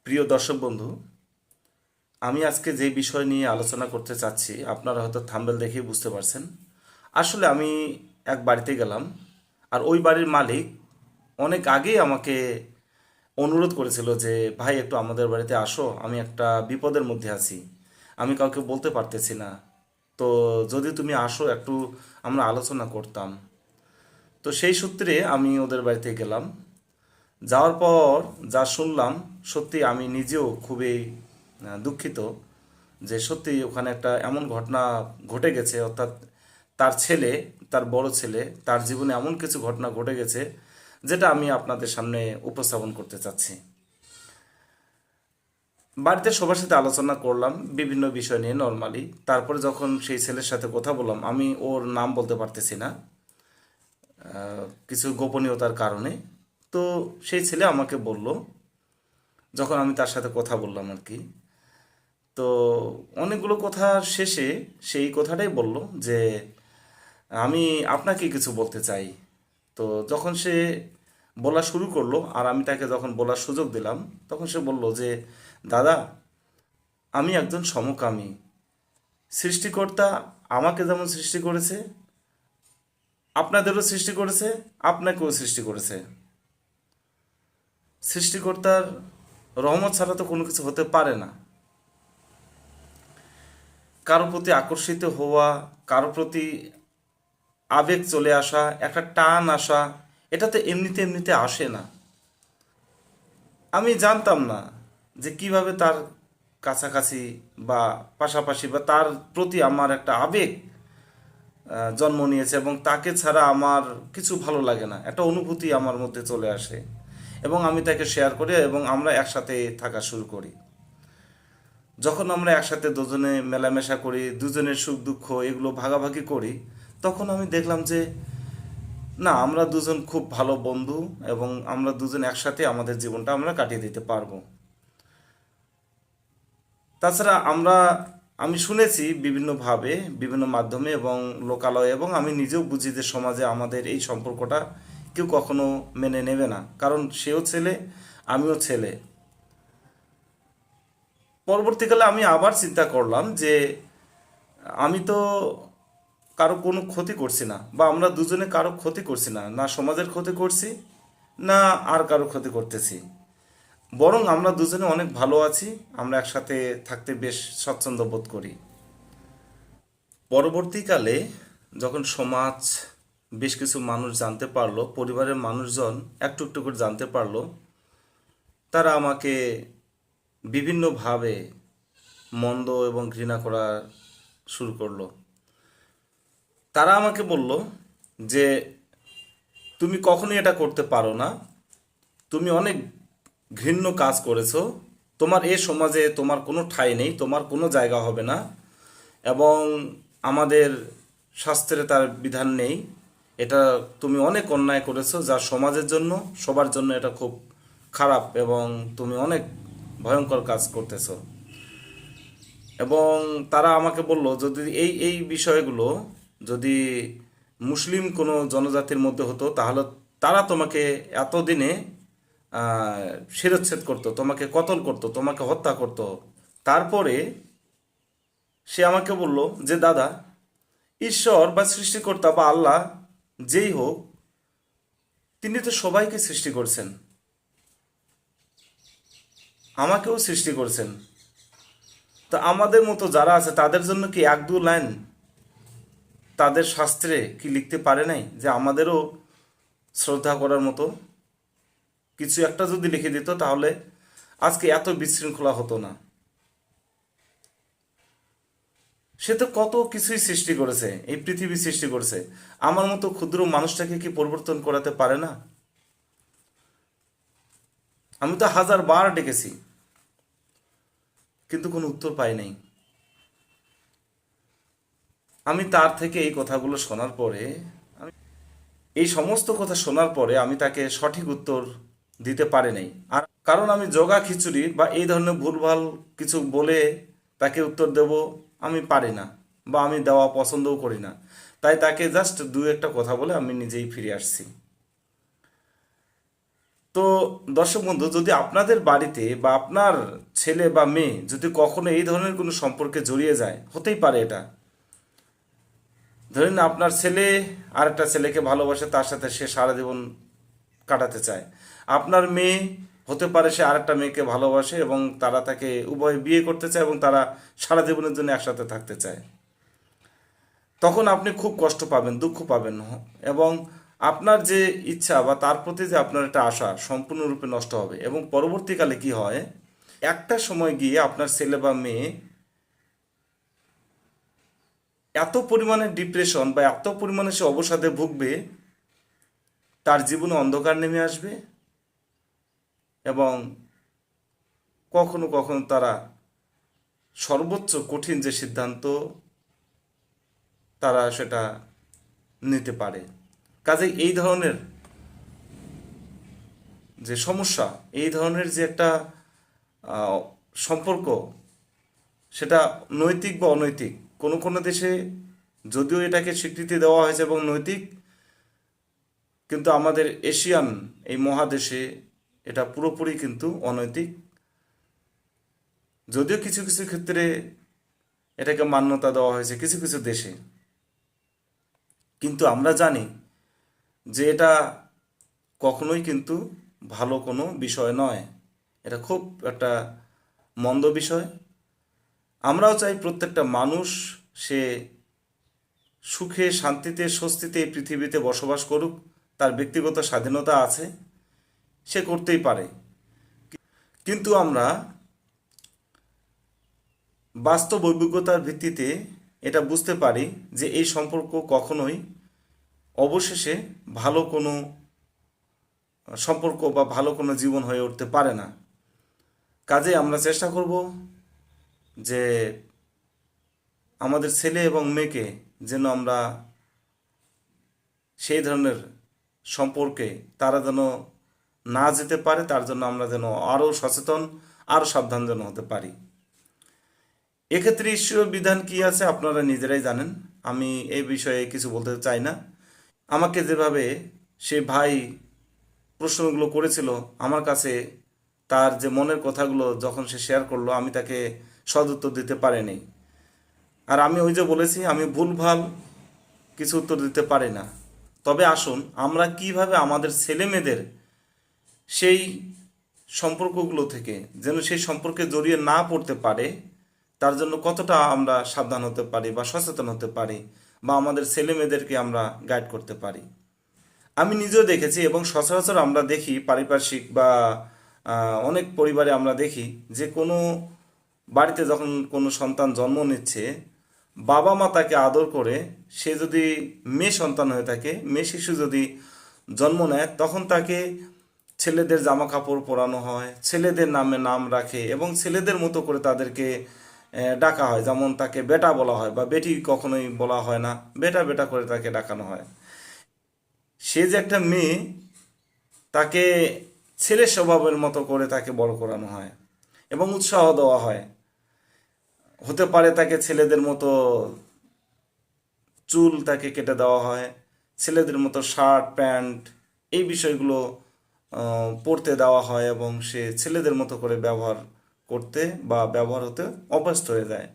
প্রিয় দর্শক বন্ধু, আমি আজকে যে বিষয় নিয়ে আলোচনা করতে চাচ্ছি আপনারা হয়তো থাম্বনেল দেখেই বুঝতে পারছেন। আসলে আমি এক বাড়িতে গেলাম, আর ওই বাড়ির মালিক অনেক আগেই আমাকে অনুরোধ করেছিল যে ভাই একটু আমাদের বাড়িতে আসো, আমি একটা বিপদের মধ্যে আছি, আমি কাউকে বলতে পারতেছি না, তো যদি তুমি আসো একটু আমরা আলোচনা করতাম। তো সেই সূত্রে আমি ওদের বাড়িতে গেলাম। যাওয়ার পর যা শুনলাম, সত্যি আমি নিজেও খুবই দুঃখিত যে সত্যি ওখানে একটা এমন ঘটনা ঘটে গেছে, অর্থাৎ তার ছেলে, তার বড় ছেলে, তার জীবনে এমন কিছু ঘটনা ঘটে গেছে যেটা আমি আপনাদের সামনে উপস্থাপন করতে চাচ্ছি। বাড়িতে সবার সাথে আলোচনা করলাম বিভিন্ন বিষয় নিয়ে নর্মালি। তারপরে যখন সেই ছেলের সাথে কথা বললাম, আমি ওর নাম বলতে পারতেছি না কিছু গোপনীয়তার কারণে। তো সেই ছেলে আমাকে বলল, যখন আমি তার সাথে কথা বললাম আর কি, তো অনেকগুলো কথার শেষে সেই কথাটাই বলল যে আমি আপনাকে কিছু বলতে চাই। তো যখন সে বলা শুরু করলো আর আমি তাকে যখন বলার সুযোগ দিলাম, তখন সে বলল যে দাদা, আমি একজন সমকামী। সৃষ্টিকর্তা আমাকে যেমন সৃষ্টি করেছে, আপনাদেরও সৃষ্টি করেছে, আপনাকেও সৃষ্টি করেছে। সৃষ্টিকর্তার রহমত ছাড়া তো কোনো কিছু হতে পারে না। কারো প্রতি আকর্ষিত হওয়া, কারো প্রতি আবেগ চলে আসা, একটা টান আসা, এটা তো এমনিতে এমনিতে আসে না। আমি জানতাম না যে কিভাবে তার কাছাকাছি বা পাশাপাশি বা তার প্রতি আমার একটা আবেগ জন্ম নিয়েছে, এবং তাকে ছাড়া আমার কিছু ভালো লাগে না, একটা অনুভূতি আমার মধ্যে চলে আসে, এবং আমি তাকে শেয়ার করি এবং আমরা একসাথে থাকা শুরু করি। যখন আমরা একসাথে দুজনে মেলামেশা করি, দুজনের সুখ দুঃখ এগুলো ভাগাভাগি করি, তখন আমি দেখলাম যে না, আমরা দুজন খুব ভালো বন্ধু, এবং আমরা দুজন একসাথে আমাদের জীবনটা আমরা কাটিয়ে দিতে পারবো। তাছাড়া আমি শুনেছি বিভিন্নভাবে, বিভিন্ন মাধ্যমে এবং লোকালয়ে, এবং আমি নিজেও বুঝি যে সমাজে আমাদের এই সম্পর্কটা কেউ কখনো মেনে নেবে না, কারণ সেও ছেলে, আমিও ছেলে। পরবর্তীকালে আমি আবার চিন্তা করলাম যে আমি তো কারো কোনো ক্ষতি করছি না, বা আমরা দুজনে কারো ক্ষতি করছি না, না সমাজের ক্ষতি করছি, না আর কারো ক্ষতি করতেছি, বরং আমরা দুজনে অনেক ভালো আছি, আমরা একসাথে থাকতে বেশ স্বচ্ছন্দ্য বোধ করি। পরবর্তীকালে যখন সমাজ, বেশ কিছু মানুষ জানতে পারলো, পরিবারের মানুষজন একটু একটু করে জানতে পারলো, তারা আমাকে বিভিন্নভাবে মন্দ এবং ঘৃণা করা শুরু করলো। তারা আমাকে বলল যে তুমি কখনোই এটা করতে পারো না, তুমি অনেক ঘৃণ্য কাজ করেছো, তোমার এ সমাজে তোমার কোনো ঠাঁই নেই, তোমার কোনো জায়গা হবে না, এবং আমাদের শাস্ত্রে তার বিধান নেই। এটা তুমি অনেক অন্যায় করেছো, যা সমাজের জন্য, সবার জন্য এটা খুব খারাপ, এবং তুমি অনেক ভয়ঙ্কর কাজ করতেছো। এবং তারা আমাকে বলল যদি এই এই বিষয়গুলো যদি মুসলিম কোনো জনজাতির মধ্যে হতো, তাহলে তারা তোমাকে এতদিনে শিরচ্ছেদ করতো, তোমাকে কতল করতো, তোমাকে হত্যা করতো। তারপরে সে আমাকে বলল যে দাদা, ঈশ্বর বা সৃষ্টিকর্তা বা আল্লাহ যেই হোক, তিনি তো সবাইকে সৃষ্টি করছেন, আমাকেও সৃষ্টি করছেন। তা আমাদের মতো যারা আছে তাদের জন্য কি এক দু লাইন তাদের শাস্ত্রে কি লিখতে পারে নাই যে আমাদেরও শ্রদ্ধা করার মতো কিছু একটা যদি লিখে দিত, তাহলে আজকে এত বিশৃঙ্খলা হতো না। সে তো কত কিছুই সৃষ্টি করেছে, এই পৃথিবী সৃষ্টি করেছে, আমার মতো ক্ষুদ্র মানুষটাকে কি পরিবর্তন করাতে পারে না? আমি তো হাজার বার ডেকেছি, কিন্তু কোনো উত্তর পাই নাই। আমি তার থেকে এই কথাগুলো শোনার পরে, এই সমস্ত কথা শোনার পরে আমি তাকে সঠিক উত্তর দিতে পারি নাই। আর কারণ আমি জগা খিচুড়ি বা এই ধরনের ভুলভাল কিছু বলে তাকে উত্তর দেব আমি পারি না, বা আমি দেওয়া পছন্দও করি না। তাই তাকে জাস্ট দু একটা কথা বলে আমি নিজেই ফিরে আসছি। তো দর্শক বন্ধু, যদি আপনাদের বাড়িতে বা আপনার ছেলে বা মেয়ে যদি কখনো এই ধরনের কোনো সম্পর্কে জড়িয়ে যায়, হতেই পারে এটা, ধরেন আপনার ছেলে আর একটা ছেলেকে ভালোবাসে, তার সাথে সে সারা জীবন কাটাতে চায়। আপনার মেয়ে হতে পারে সে আরেকটা মেয়েকে ভালোবাসে এবং তারা তাকে উভয় বিয়ে করতে চায় এবং তারা সারা জীবনের জন্য একসাথে থাকতে চায়। তখন আপনি খুব কষ্ট পাবেন, দুঃখ পাবেন, এবং আপনার যে ইচ্ছা বা তার প্রতি যে আপনার একটা আশা সম্পূর্ণরূপে নষ্ট হবে। এবং পরবর্তীকালে কি হয়, একটা সময় গিয়ে আপনার ছেলে বা মেয়ে এত পরিমাণে ডিপ্রেশন বা এত পরিমাণে সে অবসাদে ভুগবে, তার জীবনে অন্ধকার নেমে আসবে এবং কখনো কখনো তারা সর্বোচ্চ কঠিন যে সিদ্ধান্ত তারা সেটা নিতে পারে। কাজেই এই ধরনের যে সমস্যা, এই ধরনের যে একটা আহ, সম্পর্ক, সেটা নৈতিক বা অনৈতিক, কোনো কোনো দেশে যদিও এটাকে স্বীকৃতি দেওয়া হয়েছে এবং নৈতিক, কিন্তু আমাদের এশিয়ান এই মহাদেশে এটা পুরোপুরি কিন্তু অনৈতিক। যদিও কিছু কিছু ক্ষেত্রে এটাকে মান্যতা দেওয়া হয়েছে কিছু কিছু দেশে, কিন্তু আমরা জানি যে এটা কখনোই কিন্তু ভালো কোনো বিষয় নয়। এটা খুব একটা মন্দ বিষয়। আমরাও চাই প্রত্যেকটা মানুষ সে সুখে শান্তিতে স্বস্তিতে এই পৃথিবীতে বসবাস করুক, তার ব্যক্তিগত স্বাধীনতা আছে, সে করতেই পারে। কিন্তু আমরা বাস্তব অভিজ্ঞতার ভিত্তিতে এটা বুঝতে পারি যে এই সম্পর্ক কখনোই অবশেষে ভালো কোনো সম্পর্ক বা ভালো কোনো জীবন হয়ে উঠতে পারে না। কাজে আমরা চেষ্টা করব যে আমাদের ছেলে এবং মেয়েকে যেন আমরা সেই ধরনের সম্পর্কে তারা যেন না যেতে পারে, তার জন্য আমরা যেন আরও সচেতন, আরও সাবধান যেন হতে পারি। এক্ষেত্রে ঈশ্বরীয় বিধান কি আছে আপনারা নিজেরাই জানেন, আমি এই বিষয়ে কিছু বলতে চাই না। আমাকে যেভাবে সে ভাই প্রশ্নগুলো করেছিল আমার কাছে, তার যে মনের কথাগুলো যখন সে শেয়ার করলো, আমি তাকে সদুত্তর দিতে পারিনি। আর আমি ওই যে বলেছি, আমি ভুলভাল কিছু উত্তর দিতে পারি না। তবে আসুন আমরা কিভাবে আমাদের ছেলে মেয়েদের সেই সম্পর্কগুলো থেকে যেন সেই সম্পর্কে জড়িয়ে না পড়তে পারে, তার জন্য কতটা আমরা সাবধান হতে পারি বা সচেতন হতে পারি, বা আমাদের ছেলে মেয়েদেরকে আমরা গাইড করতে পারি। আমি নিজেও দেখেছি এবং সচরাচর আমরা দেখি পারিপার্শ্বিক বা অনেক পরিবারে আমরা দেখি যে কোনো বাড়িতে যখন কোনো সন্তান জন্ম নিচ্ছে, বাবা মা তাকে আদর করে, সে যদি মেয়ে সন্তান হয়ে থাকে, মেয়ে শিশু যদি জন্ম নেয়, তখন তাকে ছেলেদের জামা কাপড় পরানো হয়, ছেলেদের নামে নাম রাখে এবং ছেলেদের মতো করে তাদেরকে ডাকা হয়। যেমন তাকে বেটা বলা হয়, বা বেটি কখনোই বলা হয় না, বেটা বেটা করে তাকে ডাকানো হয়। সে যে একটা মেয়ে, তাকে ছেলে স্বভাবের মতো করে তাকে বড় করানো হয় এবং উৎসাহ দেওয়া হয়। হতে পারে তাকে ছেলেদের মতো চুল তাকে কেটে দেওয়া হয়, ছেলেদের মতো শার্ট প্যান্ট এই বিষয়গুলো পরতে দেওয়া হয় এবং সে ছেলেদের মতো করে ব্যবহার করতে বা ব্যবহার হতে অভ্যস্ত হয়ে যায়।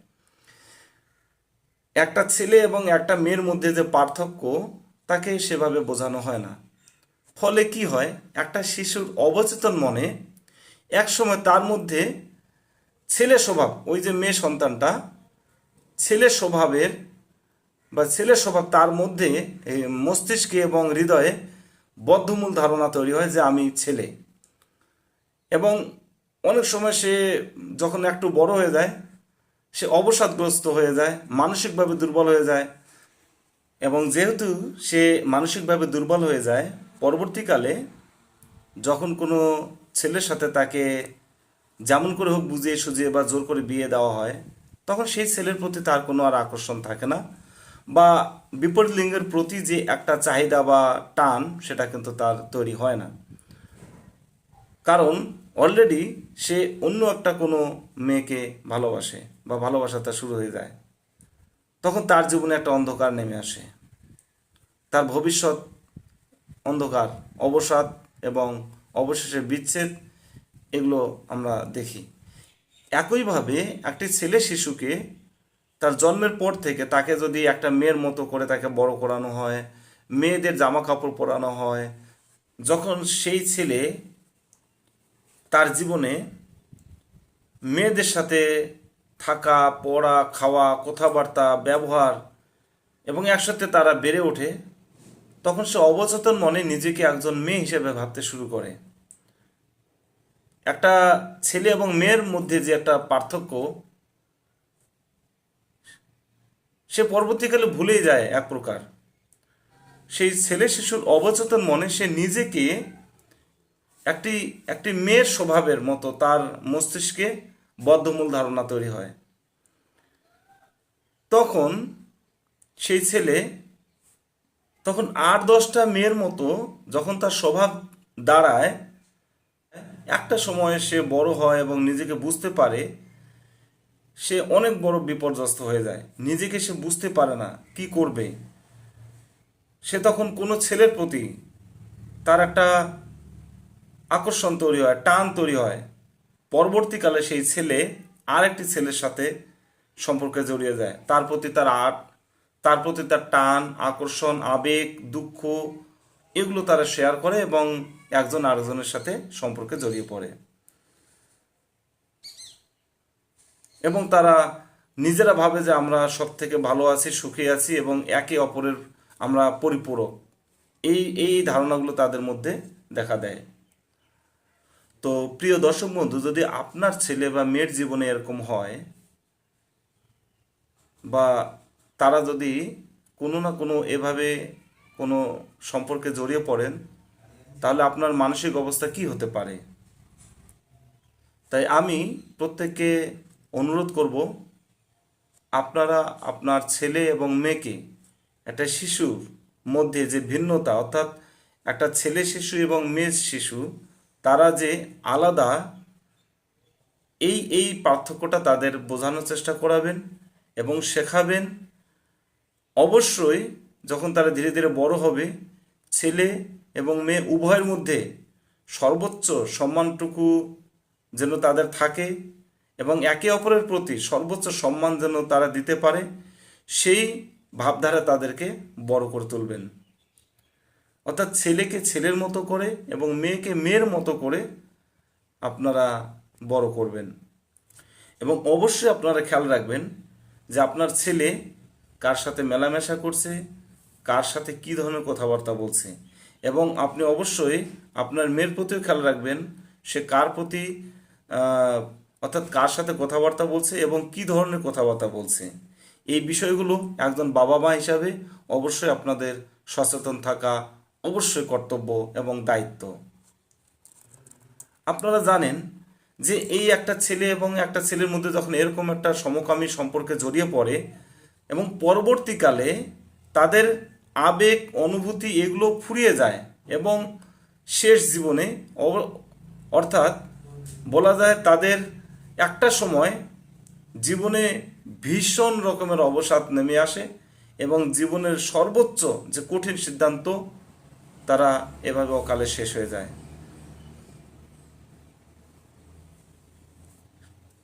একটা ছেলে এবং একটা মেয়ের মধ্যে যে পার্থক্য, তাকে সেভাবে বোঝানো হয় না। ফলে কি হয়, একটা শিশুর অবচেতন মনে একসময় তার মধ্যে ছেলে স্বভাব, ওই যে মেয়ে সন্তানটা ছেলে স্বভাবের বা ছেলে স্বভাব, তার মধ্যে এই মস্তিষ্কে এবং হৃদয়ে বদ্ধমূল ধারণা তৈরি হয় যে আমি ছেলে। এবং অনেক সময় সে যখন একটু বড় হয়ে যায়, সে অবসাদগ্রস্ত হয়ে যায়, মানসিকভাবে দুর্বল হয়ে যায়। এবং যেহেতু সে মানসিকভাবে দুর্বল হয়ে যায়, পরবর্তীকালে যখন কোনো ছেলের সাথে তাকে যেমন করে হোক বুঝিয়ে সুঝিয়ে বা জোর করে বিয়ে দেওয়া হয়, তখন সেই ছেলের প্রতি তার কোনো আর আকর্ষণ থাকে না, বা বিপরীত লিঙ্গের প্রতি যে একটা চাহিদা বা টান, সেটা কিন্তু তার তৈরি হয় না। কারণ অলরেডি সে অন্য একটা কোনো মেয়েকে ভালোবাসে বা ভালোবাসা তার শুরু হয়ে যায়। তখন তার জীবনে একটা অন্ধকার নেমে আসে, তার ভবিষ্যৎ অন্ধকার, অবসাদ এবং অবশেষে বিচ্ছেদ, এগুলো আমরা দেখি। একইভাবে একটি ছেলে শিশুকে তার জন্মের পর থেকে তাকে যদি একটা মেয়ের মতো করে তাকে বড় করানো হয়, মেয়েদের জামা কাপড় পরানো হয়, যখন সেই ছেলে তার জীবনে মেয়েদের সাথে থাকা, পড়া, খাওয়া, কথাবার্তা, ব্যবহার এবং একসাথে তারা বেড়ে ওঠে, তখন সে অবচেতন মনে নিজেকে একজন মেয়ে হিসেবে ভাবতে শুরু করে। একটা ছেলে এবং মেয়ের মধ্যে যে একটা পার্থক্য, সে পরবর্তীকালে ভুলেই যায় এক প্রকার। সেই ছেলে শিশুর অবচেতন মনে সে নিজেকে একটি একটি মেয়ের স্বভাবের মতো তার মস্তিষ্কে বদ্ধমূল ধারণা তৈরি হয়। তখন সেই ছেলে তখন 8-10টা মেয়ের মতো যখন তার স্বভাব দাঁড়ায়, একটা সময়ে সে বড় হয় এবং নিজেকে বুঝতে পারে, সে অনেক বড় বিপর্যস্ত হয়ে যায়। নিজেকে সে বুঝতে পারে না কি করবে। সে তখন কোনো ছেলের প্রতি তার একটা আকর্ষণ তৈরি হয়, টান তৈরি হয়। পরবর্তীকালে সেই ছেলে আরেকটি ছেলের সাথে সম্পর্কে জড়িয়ে যায়। তার প্রতি তার টান, আকর্ষণ, আবেগ, দুঃখ এগুলো তারা শেয়ার করে এবং একজন আরেকজনের সাথে সম্পর্কে জড়িয়ে পড়ে। এবং তারা নিজেরা ভাবে যে আমরা সব থেকে ভালো আছি, সুখী আছি এবং একে অপরের আমরা পরিপূরক। এই এই ধারণাগুলো তাদের মধ্যে দেখা দেয়। তো প্রিয় দর্শক বন্ধু, যদি আপনার ছেলে বা মেয়ের জীবনে এরকম হয়, বা তারা যদি কোনো না কোনো এভাবে কোনো সম্পর্কে জড়িয়ে পড়েন, তাহলে আপনার মানসিক অবস্থা কি হতে পারে? তাই আমি প্রত্যেককে অনুরোধ করব, আপনারা আপনার ছেলে এবং মেয়েকে, একটা শিশুর মধ্যে যে ভিন্নতা, অর্থাৎ একটা ছেলে শিশু এবং মেয়ে শিশু তারা যে আলাদা, এই পার্থক্যটা তাদের বোঝানোর চেষ্টা করাবেন এবং শেখাবেন। অবশ্যই যখন তারা ধীরে ধীরে বড় হবে, ছেলে এবং মেয়ে উভয়ের মধ্যে সর্বোচ্চ সম্মানটুকু যেন তাদের থাকে এবং একে অপরের প্রতি সর্বোচ্চ সম্মান যেন তারা দিতে পারে, সেই ভাবধারা তাদেরকে বড় করে তুলবেন। অর্থাৎ ছেলেকে ছেলের মতো করে এবং মেয়েকে মেয়ের মতো করে আপনারা বড় করবেন। এবং অবশ্যই আপনারা খেয়াল রাখবেন যে আপনার ছেলে কার সাথে মেলামেশা করছে, কার সাথে কী ধরনের কথাবার্তা বলছে। এবং আপনি অবশ্যই আপনার মেয়ের প্রতিও খেয়াল রাখবেন সে কার প্রতি, অর্থাৎ কার সাথে কথাবার্তা বলছে এবং কী ধরনের কথাবার্তা বলছে। এই বিষয়গুলো একজন বাবা মা হিসাবে অবশ্যই আপনাদের সচেতন থাকা অবশ্যই কর্তব্য এবং দায়িত্ব। আপনারা জানেন যে এই একটা ছেলে এবং একটা ছেলের মধ্যে যখন এরকম একটা সমকামী সম্পর্কে জড়িয়ে পড়ে এবং পরবর্তীকালে তাদের আবেগ, অনুভূতি এগুলো ফুরিয়ে যায় এবং শেষ জীবনে, অর্থাৎ বলা যায় তাদের একটা সময় জীবনে ভীষণ রকমের অবসাদ নেমে আসে এবং জীবনের সর্বোচ্চ যে কঠিন সিদ্ধান্ত তারা এভাবে অকালে শেষ হয়ে যায়।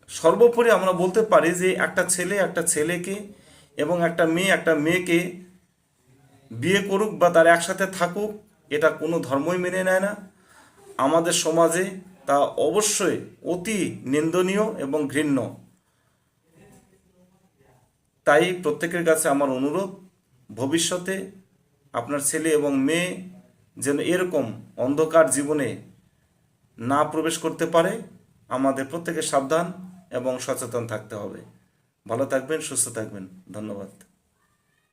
সর্বোপরি আমরা বলতে পারি যে একটা ছেলে একটা ছেলেকে এবং একটা মেয়েকে বিয়ে করুক বা তারা একসাথে থাকুক, এটা কোনো ধর্মই মেনে নেয় না। আমাদের সমাজে তা অবশ্যই অতি নিন্দনীয় এবং ঘৃণ্য। তাই প্রত্যেকের কাছে আমার অনুরোধ, ভবিষ্যতে আপনার ছেলে এবং মেয়ে যেন এরকম অন্ধকার জীবনে না প্রবেশ করতে পারে, আমাদের প্রত্যেকের সাবধান এবং সচেতন থাকতে হবে। ভালো থাকবেন, সুস্থ থাকবেন। ধন্যবাদ।